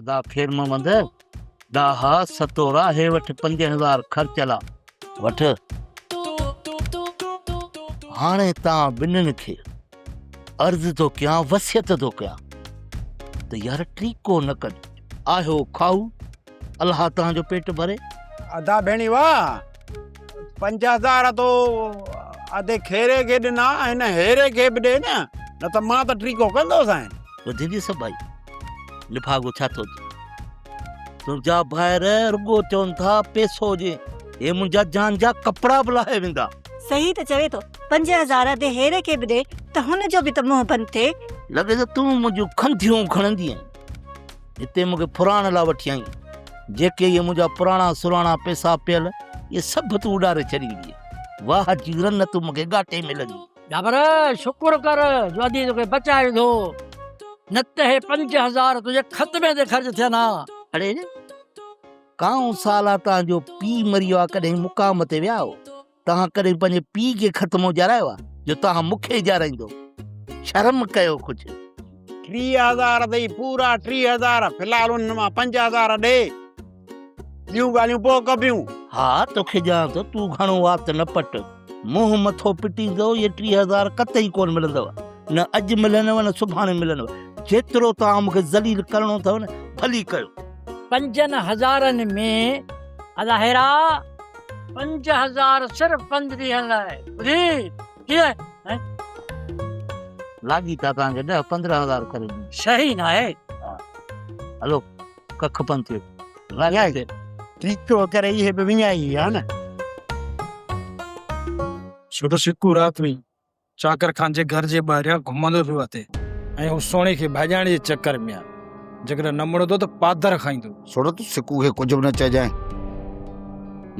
अदा खेर मोहम्मद ॾाहा सतोरा हे वठ 5000 ख़र्चला वठ। हाणे तव्हां ॿिन्हिनि खे अर्ज़ थो कयां, वसियत थो कयां त यार ट्रीको न कनि, आयो खाऊ, अलाह तव्हांजो पेट भरे। अदा भेणी वाह, 5000 तो अधे खेरे खे ॾिना, हिन हेरे खे बि ॾे न त मां त ट्रीको कंदोसि। ॿुधी ॾिस भाई लिफागो छा थो थिए, तुंहिंजा ॿाहिर रुॻो चवनि था पैसो हुजे, हे मुंहिंजा जान जा कपिड़ा बि लाहे वेंदा। सही त चवे थो, 5000 दे हेरे खे बि ॾे त हुनजो बि त मुंहुं बंदि थिए। लॻे त तूं मुंहिंजूं खंधियूं खणंदी आहीं। हिते मूंखे फुराण लाइ वठी आई, जेके इहे मुंहिंजा पुराणा सुराणा पैसा पियल, इहे सभु तूं उॾारे छॾींदी। वाह जी रन तूं मूंखे घाटे में लॻी। जाबर शुक्र कर जो अॼु तोखे बचायो थो, न त हे 5000 तुंहिंजे ख़तमे ते ख़र्च थिया ना। अड़े काऊं साला तव्हांजो पीउ मरी वियो आहे, कॾहिं मुक़ाम ते विया हो? तव्हां कॾहिं पंहिंजे पीउ खे ख़त्म उजारायो आहे जो तव्हां मूंखे उजाराईंदो? शर्म कयो कुझु। 3000 अथई, पूरा 3000। फिलहाल उन मां 5000 ॾे, ॿियूं ॻाल्हियूं पोइ कबियूं। हा तोखे ॼाण थो, तूं घणो वात न पट, मुंहुं मथो पिटींदो, इहे 3000 कतई कोन मिलंदव, न अॼु मिलंदव न सुभाणे मिलंदव। जेतिरो तव्हां मूंखे ज़लील करणो अथव न, भली कयो। 5000 में अदा हेरा 5000 सिर्फ़ 5 ॾींहंनि लाइ, ॿुधी कीअं लागी था तव्हांखे 10-15 करे ॾींद। सही न आहे। हलो कख पंध थियो लागी ट्रीको करे इहे बि विञाई आहे न। छोटो सिक्कू रात में चाकर खान जे घर जे ॿाहिरियां घुमंदो पियो अचे ऐं हू सोणे खे भाॼाइण जे चकर में आहे। जेकॾहिं न मुड़ंदो त पादर खाईंदो। छोड़ो तूं सिक्कू खे कुझु बि न चइजांइ,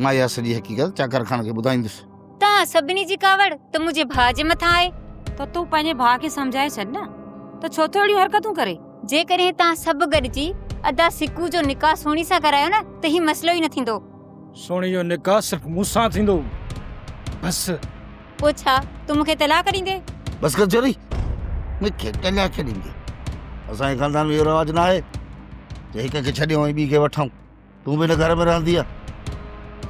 मां इहा सॼी हक़ीक़त चाकर खान खे ॿुधाईंदुसि। तव्हां सभिनी जी कावड़ त मुंहिंजे भाउ जे मथां आहे, त तूं पंहिंजे भाउ खे सम्झाए छॾ न, त छो थो अहिड़ियूं हरकतूं करे। जेकॾहिं तव्हां सभु गॾिजी अदा सिक्कू जो निकाह सोणी सां करायो न, त ही मसलो ई न थींदो। सोणी जो निकाह सिर्फ़ मूंसां थींदो बस। पोइ छा तूं मूंखे तलाक ॾींदे? बस कर चोरी, मूंखे तलाक ॾींदी? असांजे ख़ानदान में इहो रवाजु न आहे त हिक खे छॾियूं ऐं ॿी खे वठूं। तूं बि हिन घर में रहंदी आहे,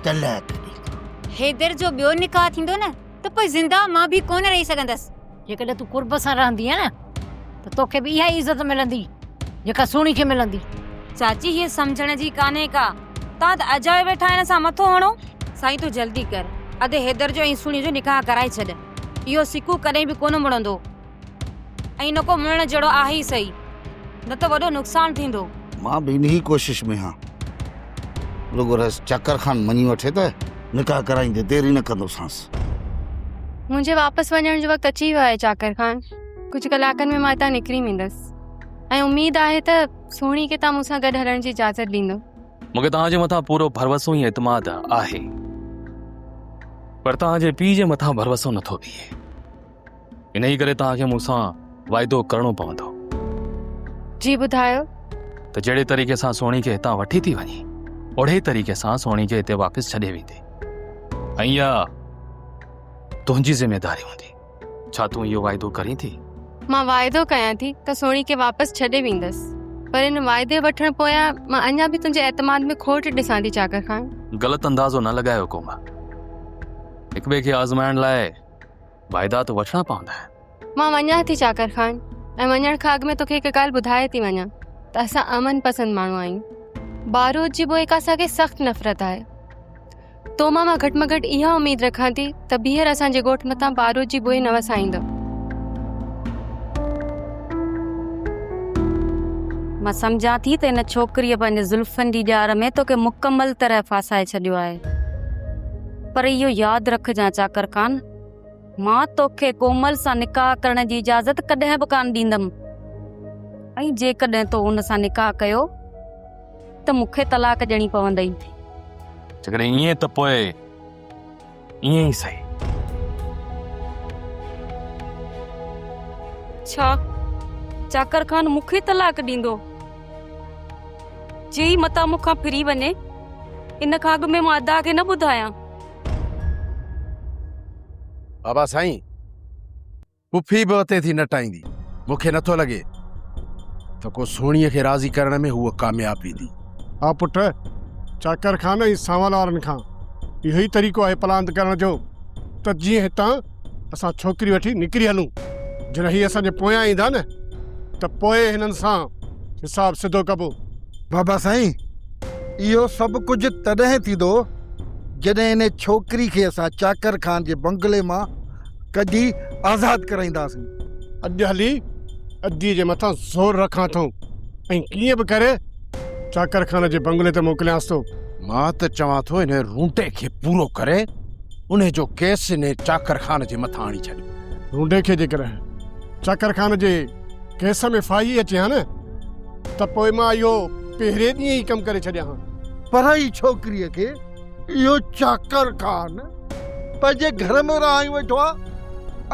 तलाक ॾींदी। हैदर जो ॿियो निकाह थींदो न, त पोइ ज़िंदा मां बि कोन रही सघंदसि। जेकॾहिं तूं कुर्ब सां रहंदी आहे न, त तोखे बि इहा इज़त मिलंदी जेका सोणी खे मिलंदी। चाची हीअ सम्झण जी कान्हे का, तव्हां त अजाए वेठा आहिनि असां मथो हणो। साईं तूं जल्दी कर, अधे हैदर जो ऐं सोणी जो निकाह कराए छॾ। इहो सिक्कू कॾहिं बि कोन मुड़ंदो, ऐं न को मुड़ण जहिड़ो आहे ई सही, न त वॾो नुक़सानु थींदो। मां बि इन ई कोशिश में हा, रुगो रस चाकर खान मञी वठे त निकाह कराईंदे देरी न कंदोसांसि। मुंहिंजे वापसि वञण जो वक़्तु अची वियो आहे चाकर खान। कुझु कलाकनि में मां हितां निकिरी वेंदसि ऐं उमेद आहे त सोणी खे तव्हां मूंसां गॾु हलण जी इजाज़त ॾींदो। मूंखे तव्हांजे मथां पूरो भरवसो ऐं एतमाद आहे, पर तव्हांजे पीउ जे मथां भरवसो नथो बीहे। इन ई करे तव्हांखे मूंसां वाइदो करणो पवंदो। जी ॿुधायो। त जहिड़े तरीक़े सां सोणी खे हितां वठी थी वञे, ओढ़े तरीक़े सां सोणी खे हिते वापसि छॾे वेंदे, ऐं इहा तुंहिंजी ज़िमेदारी हूंदी। छा तूं इहो वाइदो करीं थी? मां वाइदो कयां थी त सोणी खे वापसि छॾे वेंदसि, पर इन वाइदे वठण पोयां मां अञा बि तुंहिंजे एतमाद में खोट ॾिसां थी चाकर खान। ग़लति अंदाज़ो न लॻायो कोमा, हिक ॿिए खे आज़माइण लाइ वाइदा त वठणा पवंदा आहिनि। मां वञां थी चाकर खान, ऐं वञण खां अॻु में तोखे हिकु ॻाल्हि ॿुधाए थी वञां त असां अमन पसंदि माण्हू आहियूं। बारूद जी पोइ असांखे सख़्तु नफ़रत आहे। तो मां घटि में घटि इहा उमेद रखां थी त ॿीहर असांजे ॻोठ मथां बारूद जी बोई न वसाईंदो। मां सम्झां थी त हिन छोकिरीअ पंहिंजे ज़ुल्फनि जी ॼार में तोखे मुकमल तरह फासाए छॾियो आहे, पर इहो यादि रखजांइ चाकर खान, मां तोखे कोमल सां निकाह करण जी इजाज़त कॾहिं बि कान ॾींदमि, ऐं जेकॾहिं तो हुन सां निकाह कयो त मूंखे तलाक ॾियणी पवंदई। जेकॾहिं ईअं त पोइ ईअं ई सही। छा चाकर खान मूंखे तलाक ॾींदो? जे ई मतां मूंखां फिरी वञे, इन खां अॻु में मां अदा खे न ॿुधायां। बाबा साईं, पुफी बि उते थी न टाईंदी, मूंखे नथो लॻे। त को सोणीअ खे राज़ी करण में हूअ कामयाब थींदी। हा पुट, चाकर खान ऐं सावल वारनि खां इहो ई तरीक़ो आहे प्लान करण जो त जीअं हितां असां छोकिरी वठी निकिरी हलूं, जॾहिं हीअ असांजे पोयां ईंदा न त पोइ हिननि सां हिसाब सिधो कबो। बाबा साईं, इहो सभु कुझु तॾहिं थींदो जॾहिं इन छोकिरी खे असां चाकर खान जे बंगले मां कढी आज़ाद कराईंदासीं। अॼु हली अदीअ जे मथां ज़ोर रखां थो ऐं कीअं बि करे चाकर खान जे बंगले ते मोकिलियांसि थो। मां त चवां थो इन रूंटे खे पूरो करे उन जो केस इन चाकर खान जे मथां आणी छॾियो। रूंडे खे जेकर चाकर खान जे केस में फाही अचे हा न त पोइ मां इहो पहिरें ॾींहुं ई कमु करे छॾियां हा। पर ई छोकिरीअ खे इहो चाकर खान पंहिंजे घर में रहाई वेठो आहे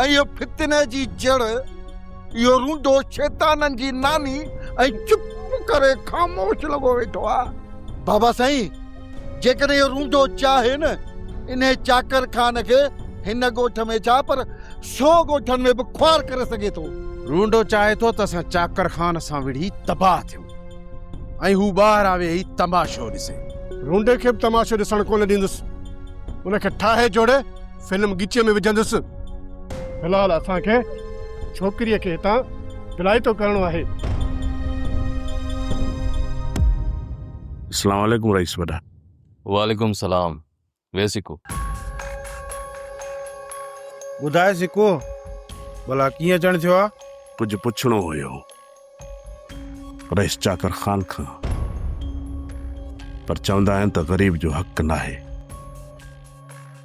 ऐं इहो फितने जी जड़ इहो रूंडो शैताननि जी नानी ऐं चुप करे ख़ामोश लॻो वेठो आहे। बाबा साईं, जेकॾहिं इहो रूंडो चाहे न इन चाकर खान खे हिन ॻोठ में छा पर 100 ॻोठनि में बि ख्वार करे सघे थो। रूंडो चाहे थो त असां चाकर खान सां विढ़ी तबाह थियूं ऐं हू ॿाहिरि आवे ही तमाशो ॾिसे। रूंडे खे बि तमाशो ॾिसणु कोन ॾींदुसि, उनखे ठाहे जोड़े फिल्म गीचे में विझंदुसि। फिलहाल असांखे छोकिरीअ खे हितां विलायतो करणो आहे। अस्सलाम वालेकुम रईस वॾा। वालेकुम सलाम। वे सिको? ॿुधाए सिको, भला कीअं अचणु थियो आहे? कुझु पुछणो हुयो रईस चाकर खान खां, पर चवंदा आहिनि त ग़रीब जो हक़ नाहे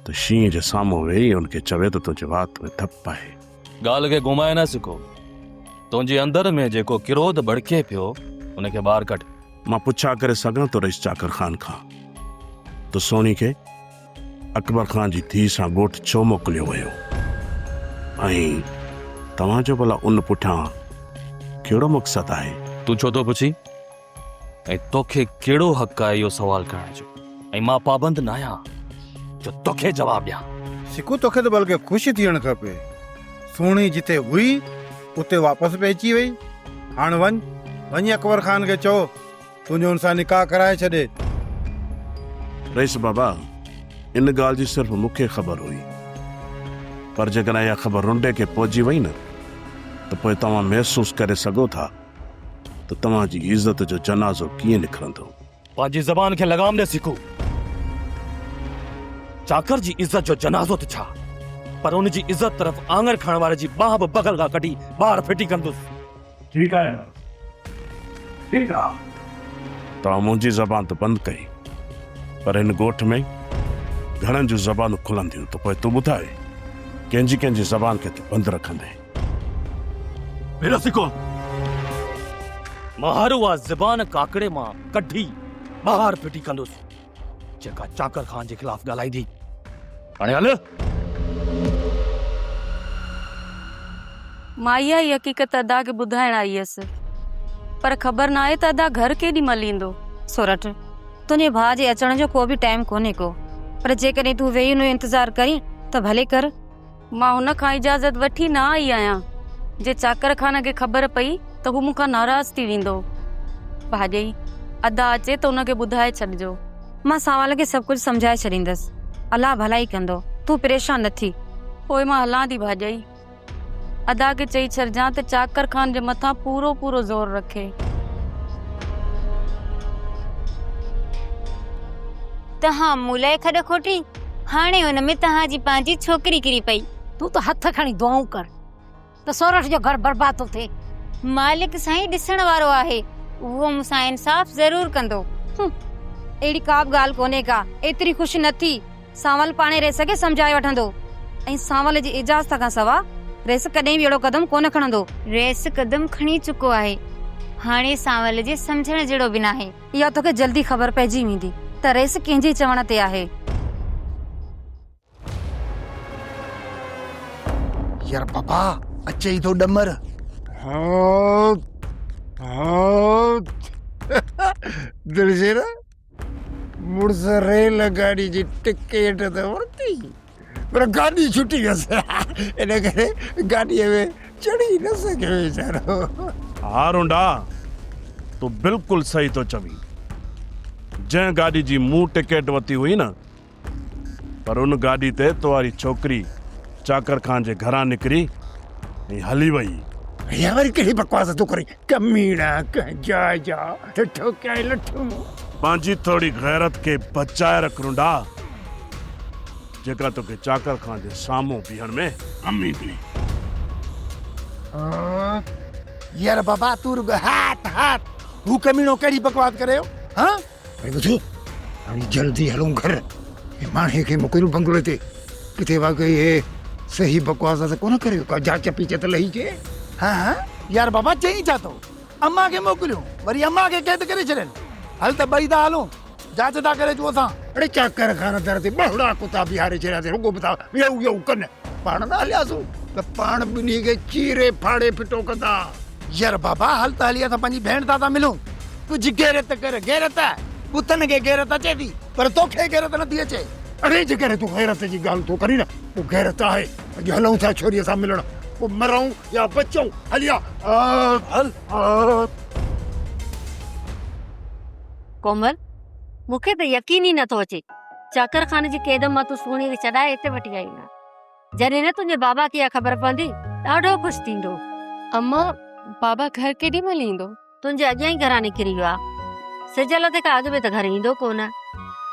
त शींहं जे साम्हूं वेही उनखे चवे त तुंहिंजे वात में धप आहे। ॻाल्हि खे घुमाए न सिखो। तुंहिंजे अंदर में जेको क्रोध भड़के पियो उनखे ॿाहिरि कढ। मां पुछा करे सघां थो रईस चाकर खान खां त सोनी खे अकबर खान जी धीउ सां ॻोठ छो मोकिलियो वियो ऐं तव्हांजो भला उन पुठियां कहिड़ो मक़सदु आहे? तूं छो थो पुछी ऐं तोखे कहिड़ो हक़ आहे इहो सवाल करण जो? ऐं मां पाबंद न आहियां जो तोखे जवाब ॾियां। सिको, तोखे त बल्कि ख़ुशि थियणु खपे। सोणी जिते हुई उते वापसि पे अची वई। हाणे वञी अकबर खान खे चओ तुंहिंजो हुन सां निकाह कराए छॾे। रईस बाबा, इन ॻाल्हि जी सिर्फ़ु मूंखे ख़बर हुई, पर जेकॾहिं इहा ख़बर रुंडे खे पहुची वई न त पोइ तव्हां महसूसु करे सघो था त तव्हांजी इज़त जो जनाज़ो कीअं निकिरंदो। पंहिंजी ज़बान खे लगाम ॾे सिखो। चाकर जी इज़त जो जनाज़ो त छा, पर उन जी इज़त तरफ़ आंगर खणण वारे जी बाह बि बगल खां कढी ॿाहिरि फिटी कंदुसि। ठीकु आहे, ठीकु आहे। तव्हां मुंहिंजी ज़बान त बंदि कई, पर हिन ॻोठ में घणनि जूं ज़बानूं खुलंदियूं त पोइ तूं ॿुधाए कंहिंजी कंहिंजी ज़बान खे तूं बंदि रखंदे। मेरा सिको मां हर उहा ज़बान काकड़े मां कढी ॿाहिरि फिटी कंदुसि जेका चाकर खान जे ख़िलाफ़ ॻाल्हाईंदी। हाणे हल। मां इहा ई हक़ीक़त अदा खे ॿुधाइण आई हुयसि, पर ख़बर न आहे त अदा घर केॾी महिल ईंदो। सोरठ, तुंहिंजे भाउ जे अचण जो को बि टाइम कोन्हे को, पर जेकॾहिं तूं वेही हुनजो इंतज़ारु करी त भले कर। मां हुन खां इजाज़त वठी न आई आहियां। जे चाकर खान खे ख़बर पई त हू मूंखां नाराज़ थी वेंदो। भाॼई अदा अचे त हुनखे ॿुधाए छॾिजो। मां सवाल खे सभु कुझु सम्झाए छॾींदसि। अलाह भलाई कंदो, तूं परेशान न थी। पोइ मां हलां थी भाॼई। अदा खे चई छॾिजां त चाकर खान जे मथां पूरो पूरो ज़ोर रखे। तहां मूलाए खॾ खोटी, हाणे हुन में तव्हांजी पंहिंजी छोकिरी किरी पई। तूं त हथ खणी दुआऊं कर त सोरठ जो घर बर्बाद थो थिए। मालिक साईं ॾिसण वारो आहे, उहो मूंसां इंसाफ़ ज़रूर कंदो। अहिड़ी का बि ॻाल्हि कोन्हे का। एतिरी ख़ुशि न थी। सांवल पाणे रेस खे सम्झाए वठंदो ऐं सांवल जी इजाज़त खां सवा रेस कॾहिं बि अहिड़ो कदम कोन खणंदो। रेस कदम खणी चुको आहे, हाणे सांवल जे सम्झण जहिड़ो बि नाहे। इहा तोखे जल्दी ख़बर पइजी वेंदी त रेस कंहिंजे चवण ते आहे। यार बाबा, अचे ई थो ॾमर। दिलशेरा, मुड़स रेल गाड़ी जी टिकट त वरिती, पर गाॾी छुटी वियसि। इन करे गाॾीअ में चढ़ी न सघियो वीचारो। हा रुंडा, तूं बिल्कुलु सही तो चवीं। जंहिं गाॾी जी मूं टिकट वरिती हुई न, पर उन गाॾी ते तुंहिंजी छोकिरी चाकर खान जे घरां निकिरी ऐं हली वई। यार वरी कहिड़ी बकवास तूं करे कमीना जा जा लठो क्या लठो। पंहिंजी थोड़ी गैरत खे बचाए रख रुंडा, जेका तोखे चाकर खान जे साम्हूं बीहण में अमी हुई। यार बाबा तू रुगो हाथ हाथ तू कमीनो कहिड़ी बकवास करे हो? हाँ भाई बुझो हाणे जल्दी हलूं घर। माणे खे मोकिलियो बंगले ते, किथे वाकई हे सही बकवास से कोन करियो का जांच पीछे त लही के। हाँ हाँ यार बाबा चई छा तो अम्मा खे मोकिलियो, वरी अम्मा खे कैद करे छॾनि। हल त ॿई था हलूं, जांच था करे अचूं असां। अड़े चाकर खान दर ते ॿाहुड़ा कुता बिहारे छॾियासीं, रुगो ॿुधा यऊ यऊ कनि पाण न हलियासीं त पाण ॿिन्ही खे चीरे फाड़े फिटो कंदा। यार बाबा हल त हली असां पंहिंजी भेण था मिलूं। कुझु गैरत कर, गैरत पुतन खे गैरत अचे थी पर तोखे गैरत नथी अचे। अरे जेकर तूं गैरत जी ॻाल्हि थो करी न, पोइ गैरत आहे। अॼु हलूं था छोरीअ सां मिलण, पोइ मरूं या बचूं। हलिया हल। कोमल, मूंखे त यकीन ई नथो अचे चाकर खान जी कैद मां तूं सोणीअ खे छॾाए हिते वठी आई आहे। जॾहिं न तुंहिंजे बाबा खे इहा ख़बर पवंदी ॾाढो ख़ुशि थींदो। अम्मा बाबा घर केॾी महिल ईंदो? तुंहिंजे अॻियां ई घरां निकिरी वियो आहे। सिजल ते का अॻु में त घर ईंदो कोन।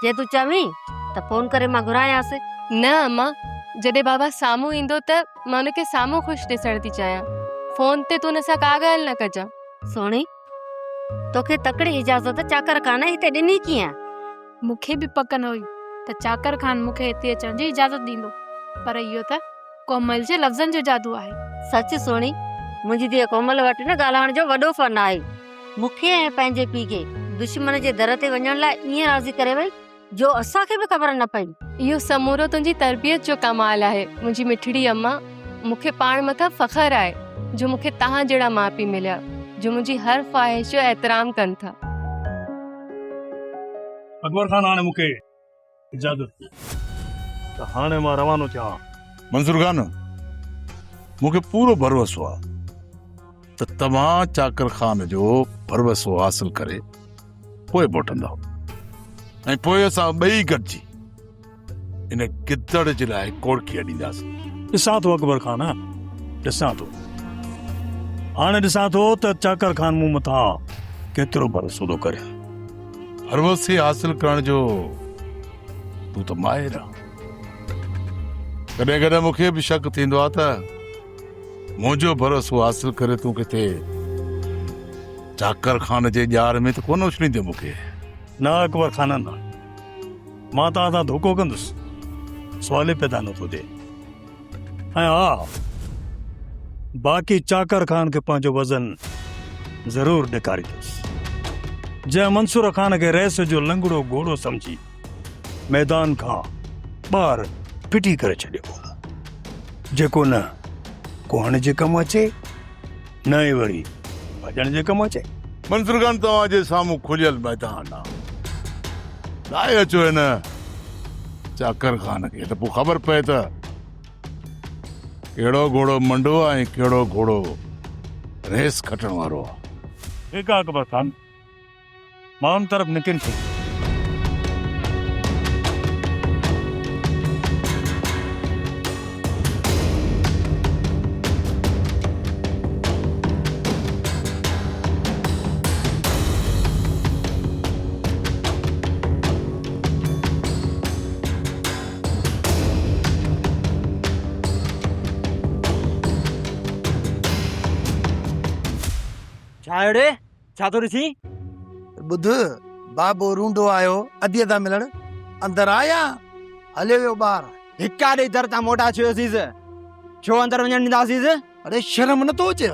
जे तूं चवीं त फोन करे मां घुरायांसि। न अम्मा, जॾहिं बाबा साम्हूं ईंदो त मां हुनखे साम्हूं ख़ुशि ॾिसण थी चाहियां। फोन ते तूं हुन सां का ॻाल्हि न कजां। सोणी, तोखे तकड़ी इजाज़त चाकर खान हिते ॾिनी कीअं? मूंखे बि पक न हुई त चाकर खान मूंखे हिते अचण जी इजाज़त ॾींदो, पर इहो त कोमल जे लफ़्ज़नि जो जादू आहे। सच सोणी, मुंहिंजी धीअ कोमल वटि न ॻाल्हाइण जो वॾो फन आहे। मूंखे ऐं पंहिंजे पीउ खे दुश्मन जे दर ते वञण लाइ ईअं राज़ी करे वई जो असांखे बि ख़बर न पई। इहो समूरो तुंहिंजी तरबियत जो कमाल आहे मुंहिंजी मिठड़ी अम्मा। मूंखे पाण मथां फ़ख्रु आहे जो मूंखे तव्हां जहिड़ा माउ पीउ मिलिया जो मुंहिंजी हर ख्वाहिश जो एहतराम कनि था। अकबर खान हाणे मूंखे इजाज़त त हाणे मां रवानो थियां। मंसूर खान, मूंखे पूरो भरोसो आहे त तव्हां चाकर खान जो भरोसो हासिल करे पोइ मोटंदव, ऐं पोइ असां ॿई गॾिजी इन गिदड़ जे लाइ कोड़की ॾींदासीं। ॾिसां थो अकबर खान, ॾिसां थो हाणे ॾिसां थो त चाकर खान मूं मथां केतिरो भरोसो थो करे। भरोसे हासिल करण जो तूं त माहिर आहे। कॾहिं कॾहिं मूंखे बि शक थींदो आहे त मुंहिंजो भरोसो हासिल करे तूं किथे चाकर खान जे ॼार में त कोन उछलींदे मूंखे। न अकबर खान न, मां तव्हां सां धोखो कंदुसि, सुवाल पैदा नथो थिए। ऐं हा, बाक़ी चाकर खान खे पंहिंजो वज़न ज़रूर ॾेखारींदुसि। जंहिं मंसूर खान खे रैस जो लंगड़ो घोड़ो समझी मैदान खां ॿाहिरि फिटी करे छॾियो, जेको न कुहण जे कमु अचे न ई वरी भॼण जे कमु अचे। मंसूर खान, तव्हांजे साम्हूं खुलियल मैदान आहे, लाइ अचो हिन चाकर खान खे त पोइ ख़बर पए त कहिड़ो घोड़ो मंडो आहे ऐं कहिड़ो घोड़ो रेस खटण वारो आहे। ठीकु आहे अकबर खान, मां उन तरफ़ निकिरी थी। छाड़े छा तो ॾिसी? ॿुध, बाबो रूंडो आयो अधीअ था मिलण, अंदरि आया हले वियो ॿाहिरि। हिका ॾेई दर तां मोटा छयोसीस, छो अंदरि वञण ॾींदासीस? अरे शर्म नथो अचेव?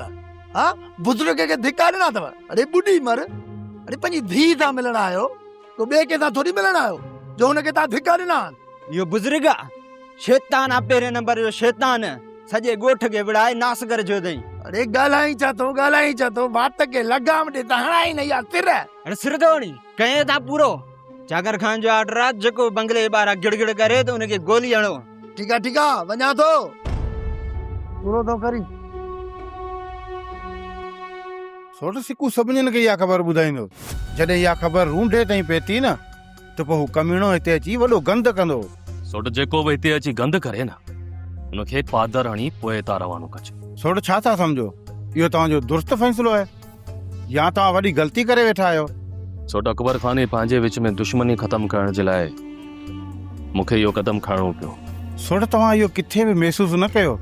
हा, बुज़ुर्ग खे धिका ॾिना अथव? अरे ॿुढी मर, अरे पंहिंजी धीउ सां मिलण आयो, तो ॿिए कंहिंसां थोरी मिलण आयो जो हुनखे तव्हां धिका ॾिना। इहो बुज़ुर्ग आहे, शैतान आहे, पहिरें नंबर जो शैतान, सॼे ॻोठ खे विड़ाए नास करे छॾियो अथई। अरे ॻाल्हाई छा थो, बात खे लगाम ॾे त हणाई न या सिर। अरे सिर थो हणी, कहीं था पूरो। चाकर खान जो ऑर्डर आहे, जेको बंगले जे ॿाहिरां गिड़गिड़ करे त हुनखे गोली हणो। ठीकु आहे, वञा थो, पूरो थो करी। सोट सिकू सभिनीनि खे इहा ख़बर ॿुधाईंदो। जॾहिं इहा ख़बर रूंडे ताईं पहुती न त पोइ हू कमीणो हिते अची वॾो गंद कंदो। सोट जेको बि हिते अची गंद करे न उनखे पादर हणी पोइ हितां रवानो कजो। सोट छा था सम्झो? इहो तव्हांजो दुरुस्त फ़ैसिलो आहे या तव्हां वॾी ग़लती करे वेठा आहियो? सोट अकबर खान जे पंहिंजे विच में दुश्मनी ख़तमु करण जे लाइ मूंखे इहो क़दम खणणो पियो। सोट तव्हां इहो किथे बि महसूसु न कयो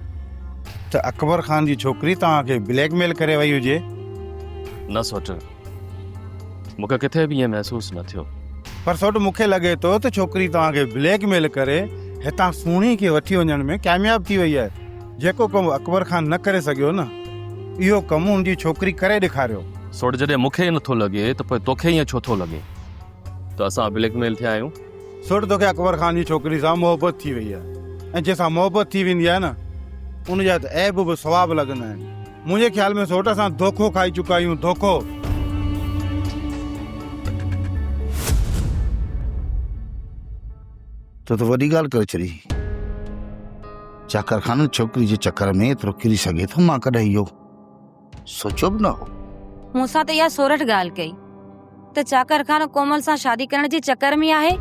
त अकबर खान जी छोकिरी तव्हांखे ब्लैकमेल करे वई हुजे? न सोट, मूंखे किथे बि ईअं महसूसु न थियो। पर सोट मूंखे लॻे थो त छोकिरी तव्हांखे ब्लैकमेल करे हितां सुहिणी खे वठी वञण में कामयाबु थी वई आहे। जेको कमु अकबर खान न करे सघियो न, इहो कमु हुनजी छोकिरी करे ॾेखारियो। सोट जॾहिं मूंखे नथो लॻे त पोइ तोखे ईअं छो थो लॻे त असां ब्लैकमेल थिया आहियूं? सोट तोखे अकबर खान जी छोकिरी सां मोहबत थी वई आहे, ऐं जंहिंसां मोहबत थी वेंदी आहे न उनजा त ऐब बि सवाब लॻंदा आहिनि। मुंहिंजे ख़्याल में सोट असां धोखो खाई चुका आहियूं, धोखो। तो वॾी ॻाल्हि करे छॾी। चाकर खान छोकिरी जे चकर में एतिरो किरी सघे थो, मां कॾहिं इहो सोचियो बि न हो। मूंसां त इहा सोरठ ॻाल्हि कई त चाकर खान कोमल सां शादी करण जे चकर में आहे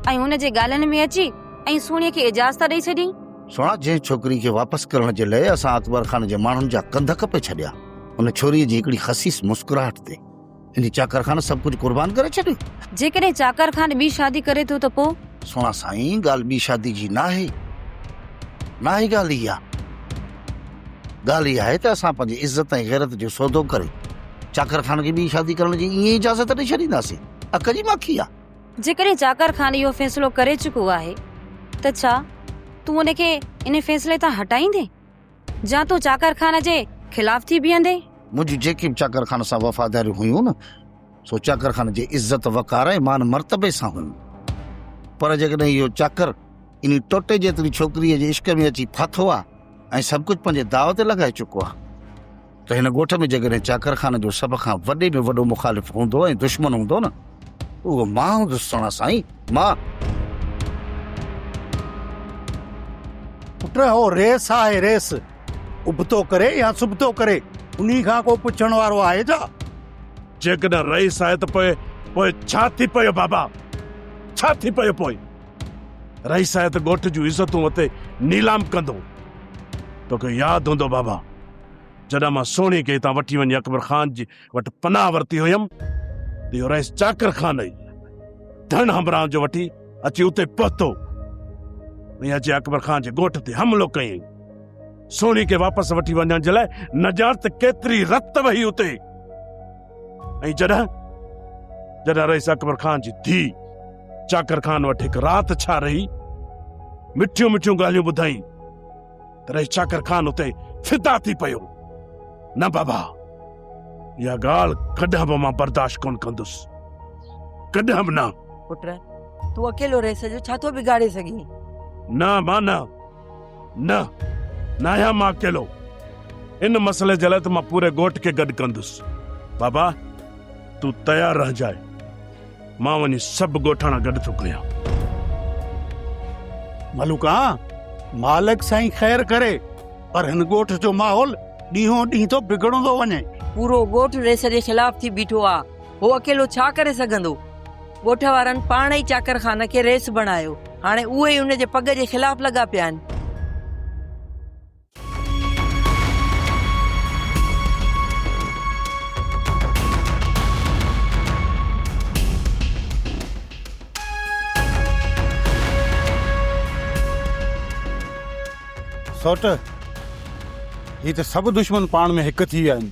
ऐं हुन जे ॻाल्हियुनि में अची ऐं सुहिणीअ खे इजाज़त ॾेई छॾी। सोना, जंहिं छोकिरी खे वापसि करण जे लाइ असां अकबर खान जे माण्हुनि जा कंध कपे छॾिया, उन छोरीअ जी हिकिड़ी ख़सीस मुस्कुराहट ते इन चाकर खान सभु कुझु कुर्बान करे छॾियो। जेकॾहिं चाकर खान ॿी शादी करे थो त पोइ? सोना साईं, ॻाल्हि ॿी शादी जी नाहे ॻाल्हि इहा। ॻाल्हि इहा आहे त असां पंहिंजी इज़त ऐं गैरत जो सौदो करे चाकर खान खे ॿी शादी करण जी ईअं इजाज़त ॾेई छॾींदासीं? अक जी माखी आहे। जेकॾहिं चाकर खान इहो फ़ैसिलो करे चुको आहे त छा तूं उनखे इन फ़ैसिले तां हटाईंदे या तूं चाकर खान जे ख़िलाफ़ थी बीहंदे? मुंहिंजी जेकी बि चाकर खान सां वफ़ादारियूं हुयूं न, सो चाकर खान जे इज़त वकार ऐं मान मर्तबे सां हुयूं। पर जेकॾहिं इहो चाकर इन टोटे जेतिरी छोकिरीअ जे इश्क में अची फाथो आहे ऐं सभु कुझु पंहिंजे दाव ते लॻाए चुको आहे, त हिन ॻोठ में जेकॾहिं चाकर खान जो सभ खां वॾे में वॾो मुखालिफ़ हूंदो ऐं दुश्मन हूंदो न, उहो मां हूंदुसि। सोना साईं, मां। पुट, हो रेस आहे, रेस उबतो करे या सुबतो करे, उन्ही खां को पुछण वारो आहे छा? जेकॾहिं रईस आहे त पोइ छा थी पियो बाबा? छा थी पियो पोइ? रईस आहे त ॻोठ जूं इज़तूं उते नीलाम कंदो। तोखे यादि हूंदो बाबा, जॾहिं मां सोणी खे हितां वठी वञी अकबर खान जी वटि पनाह वरिती हुयमि त इहो रईस चाकर खान ई धन हमराह जो वठी अची उते पहुतो ऐं अची अकबर खान जे ॻोठ ते हमिलो कयईं। सोणी खे वापसि वठी वञण जे लाइ न ॼाण त केतिरी रत वही उते। ऐं जॾहिं रईस अकबर खान जी धीउ चाकर खान वटि हिकु राति छा रही, मिठियूं मिठियूं ॻाल्हियूं ॿुधाई त रईस चाकर खान उते फिदा थी पियो। न बाबा, इहा ॻाल्हि कॾहिं बि मां बर्दाश्त कोन कंदुसि, कॾहिं बि न। पुट, तूं अकेलो रेस जो छा थो बिगाड़े सघीं? न मां न आहियां मां अकेलो। इन मसइले जे लाइ त मां पूरे ॻोठ खे गॾु कंदुसि। बाबा, तूं तयारु रहिजाए, मां वञी सभु ॻोठाणा गॾु थो कयां। मलूका, मालिक साईं ख़ैर करे, पर हिन ॻोठ जो माहौल ॾींहों ॾींहुं तो बिगड़ंदो वञे। पूरो ॻोठ रेस जे ख़िलाफ़ थी बीठो आहे, हो अकेलो छा करे सघंदो? ॻोठ वारनि पाण ई चाकर खान खे रेस बणायो, हाणे उहे ई उन जे पग जे ख़िलाफ़ लॻा पिया आहिनि। सोट, ही त सभु दुश्मन पाण में हिकु थी विया आहिनि।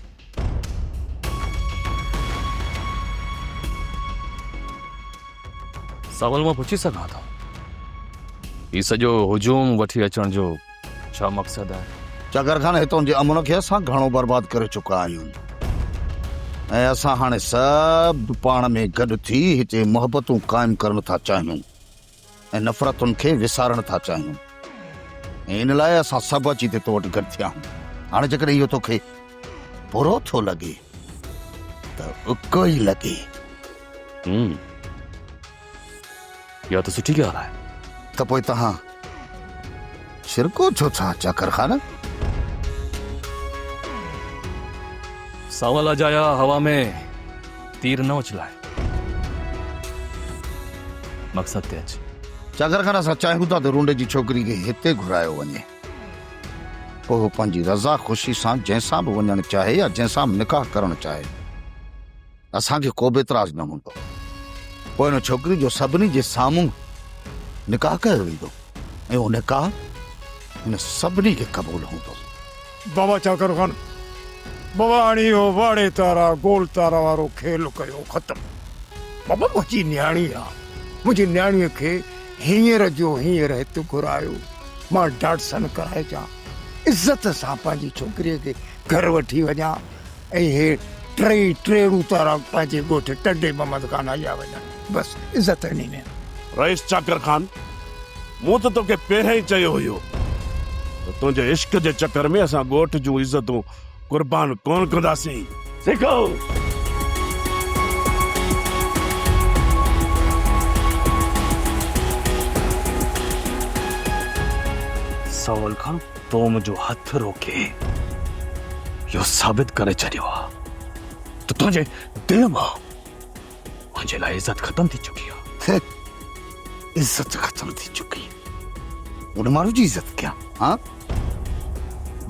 सवाल मां पुछी सघां थो, ही सॼो हुजूम वठी अचण जो छा मक़सदु आहे? चाकर खान हितां जे अमन खे असां घणो बर्बाद करे चुका आहियूं ऐं असां हाणे सभु पाण में गॾु थी हिते मोहबतूं क़ाइमु करण था चाहियूं ऐं नफ़रतुनि खे विसारण था चाहियूं। इन लाइ असां सभु अची तो वटि गॾु थिया आहियूं। हाणे जेकॾहिं इहो तोखे बुरो थो लॻे त उको ई लॻे। इहा त सुठी ॻाल्हि आहे। त पोइ तव्हां शिरको छो था चाकर खान? सवाल अजाया हवा में तीर न उछलाए। मकसद ते अच। चाकर खान असां चाहियूं था त रुंडे जी छोकिरी खे हिते घुरायो वञे, पोइ पंहिंजी रज़ा ख़ुशी सां जंहिंसां बि वञणु चाहे या जंहिंसां बि निकाह करणु चाहे, असांखे को बि एतिराज़ न हूंदो। पोइ हिन छोकिरी जो सभिनी जे साम्हूं निकाह कयो वेंदो ऐं उहो निकाह हिन सभिनी खे क़बूल हूंदो। बाबा चाकर खान, बाबा हाणे इहो वाड़े तारा गोल तारा वारो खेल कयो ख़तमु। बाबा मुंहिंजी न्याणी आहे, मुंहिंजी न्याणीअ खे हींअर जो हींअर हिते घुरायो, मां डांडसन कराइजां, इज़त सां पंहिंजी छोकिरीअ खे घर वठी वञा ऐं हे टेड़ू तारा पंहिंजे ॻोठ टंडे मोहम्मद खान हलिया वञनि। बसि इज़त इन में। रईस चाकर खान, मूं त तोखे पहिरियों ई चयो हुयो त तुंहिंजे इश्क जे चकर में असां ॻोठ जूं इज़तूं कुर्बान कोन कंदासीं। सिखो सवाल खान तो मुझो हथ रोके यो साबित करे छॾियो आहे त तुंहिंजे दिल मां मुंहिंजे लाइ इज़त ख़तम थी चुकी आहे। इज़त ख़तम थी चुकी? उन माण्हू जी इज़त क्या? हाँ,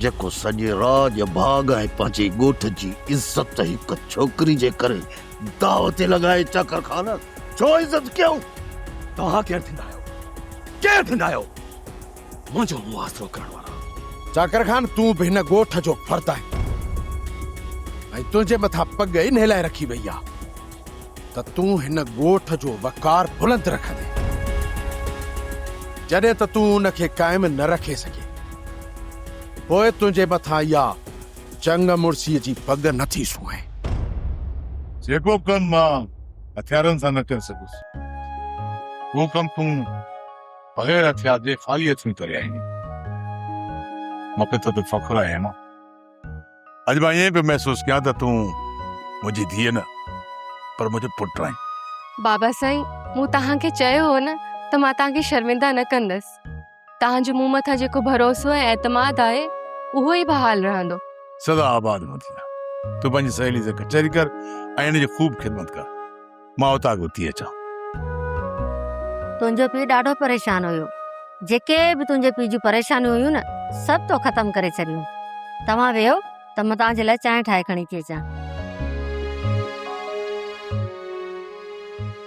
जेको सॼे राज भाग ऐं पंहिंजे ॻोठ जी इज़त हिकु छोकिरी जे करे दाव ते लॻाए। चाकर खान, छो इज़त कयूं? तव्हां केरु थींदा आहियो? केरु थींदा आहियो मुंहिंजो मुआसिरो करण वारा? चाकर खान, तूं बि हिन ॻोठ जो फर्द आहे ऐं तुंहिंजे मथां पग ई नहलाए रखी वई आहे त तूं हिन ॻोठ जो वकार बुलंद रखंदे, जॾहिं त तूं उनखे क़ाइम न रखे सघे, पोइ तुंहिंजे मथां इहा चंग मुड़सीअ जी पग नथी सुहे। जेको कम मां हथियारनि सां न करे सघुसि, उहो कम तूं बग़ैर हथियार जे ख़ाली हथनि करे आई। मूंखे तो ते फ़ख्रु आहे मां। अॼु मां ईअं पियो महसूसु कयां त तूं मुंहिंजी धीअ न पर मुंहिंजो पुटु आहीं। बाबा साईं, मूं तव्हांखे चयो हो न त मां तव्हांखे शर्मिंदा न कंदसि। तव्हांजो मूं मथां जेको भरोसो ऐं एतमाद आहे उहो ई बहाल रहंदो। सदा आबाद मथी तूं पंहिंजी सहेली सां कचहरी कर ऐं हिन जी ख़ूब ख़िदमत कर। मां उतां थी अचां। तुंहिंजो पीउ ॾाढो परेशान हुयो, जेके बि तुंहिंजे पीउ जूं परेशानियूं हुयूं न सभु तो ख़तमु करे छॾियूं। तव्हां वेहो त मां तव्हांजे लाइ चांहि ठाहे खणी थी अचां।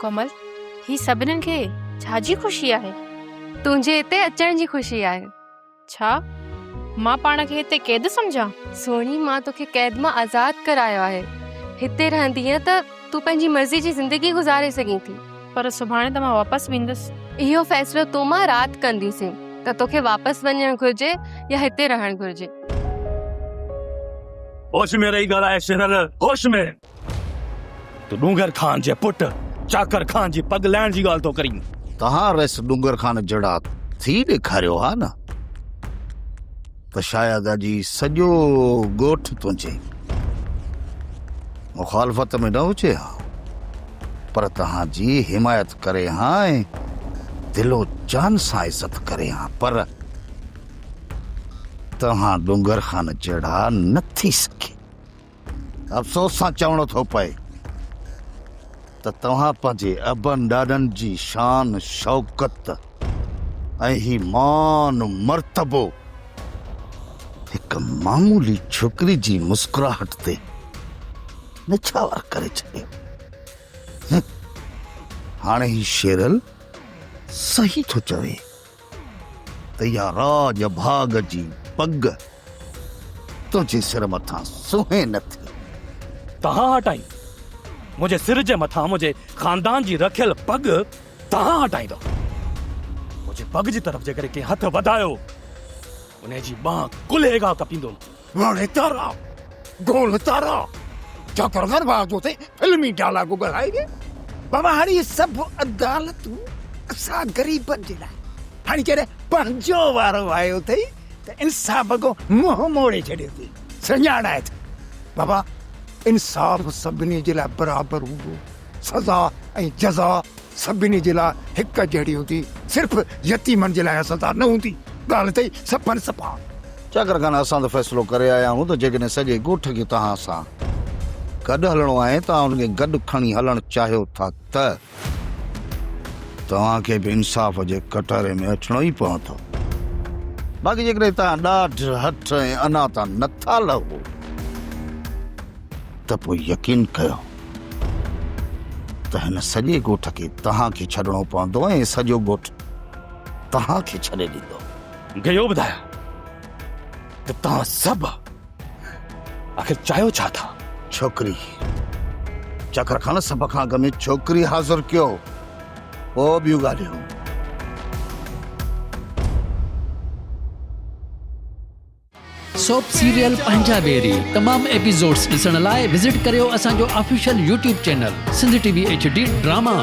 कोमल, ही सभिनीनि खे छाजी ख़ुशी आहे? तुंहिंजे हिते अचण जी ख़ुशी आहे। छा मां पाण खे हिते कैद सम्झां? सोनी, मां तोखे कैद मां आज़ाद करायो आहे। हिते रहंदीअ त तूं पंहिंजी मर्ज़ी जी ज़िंदगी गुज़ारे सघीं थी। पर सुभाणे त मां वापसि वेंदसि। इहो फ़ैसिलो तो मां राति कंदीसीं त तोखे वापसि वञणु घुर्जे या हिते रहणु घुर्जे। होश में रही ॻाल्हाए शेरल, होश में। तूं डूंगर खान जे पुट चाकर खान जी पग लाइण जी ॻाल्हि तो करीं। तव्हां रस डूंगर खान जड़ा थी ॾेखारियो हा न त शायदि अॼु सॼो ॻोठ तुंहिंजे मुखालफ़त में न हुजे हा, पर तव्हांजी हिमायत करे हा ऐं दिलो जान सां इज़त करे हा। पर तव्हां डूंगर खान जड़ा न थी सघे। अफ़सोस सां चवणो थो पए त तव्हां पंहिंजे अबनि ॾाॾनि जी शान शौकत ऐं ही मान मर्तबो हिकु मामूली छोकिरी जी मुस्कुराहट ते निछावर करे छॾियो। हाणे ही शेरल सही थो चवे त इहा राज भाग जी पग तुंहिंजे सिर मथां सुहे नथी। तव्हां हटाई मुंहिंजे सिर जे मथां मुंहिंजे खानदान जी रखियल पग तव्हां हटाईंदो। मुंहिंजे पग जी तरफ़ जेकर कंहिं हथ वधायो उन जी बांह कुल्हेगा कपींदो। वाड़े तारा गोल तारा चाकर घर बाजो ते फिल्मी डायलॉग ॻाल्हाइजे। बाबा हाणे सभु अदालतूं असां ग़रीबनि जे लाइ। हाणे जॾहिं पंहिंजो वारो आयो अथई त इंसाफ़ को मुंहुं मोड़े छॾियो अथई। सुञाणाए थो बाबा, इंसाफ़ सभिनी जे लाइ बराबरि हूंदो। सज़ा ऐं जज़ा सभिनी जे लाइ हिकु जहिड़ी हूंदी। सिर्फ़ु यतीमनि जे लाइ सज़ा न हूंदी। ॻाल्हि अथई सफ़न सफ़ा। चाकर खान, असां त फ़ैसिलो करे आया आहियूं त जेकॾहिं सॼे ॻोठ खे तव्हां सां गॾु हलणो आहे तव्हां हुनखे गॾु खणी हलणु चाहियो था त तव्हांखे बि इंसाफ़ जे कटोरे में अचिणो ई पवंदो। बाक़ी जेकॾहिं तव्हां ॾाढ हथ ऐं अञा तां नथा लहो त पोइ यकीन कयो त हिन सॼे ॻोठ खे तव्हांखे छॾिणो पवंदो ऐं सॼो ॻोठ तव्हांखे छॾे ॾींदो। मूंखे इहो ॿुधायो त तव्हां सभु आख़िर चाहियो छा था? छोकिरी चकर खान सभ खां अॻु में छोकिरी हाज़िर कयो, पोइ ॿियूं ॻाल्हियूं। सोप सीरियल पंजाबेरी तमाम एपिसोड्स ॾिसण लाइ विज़िट करियो असांजो official YouTube channel Sindh TV HD drama.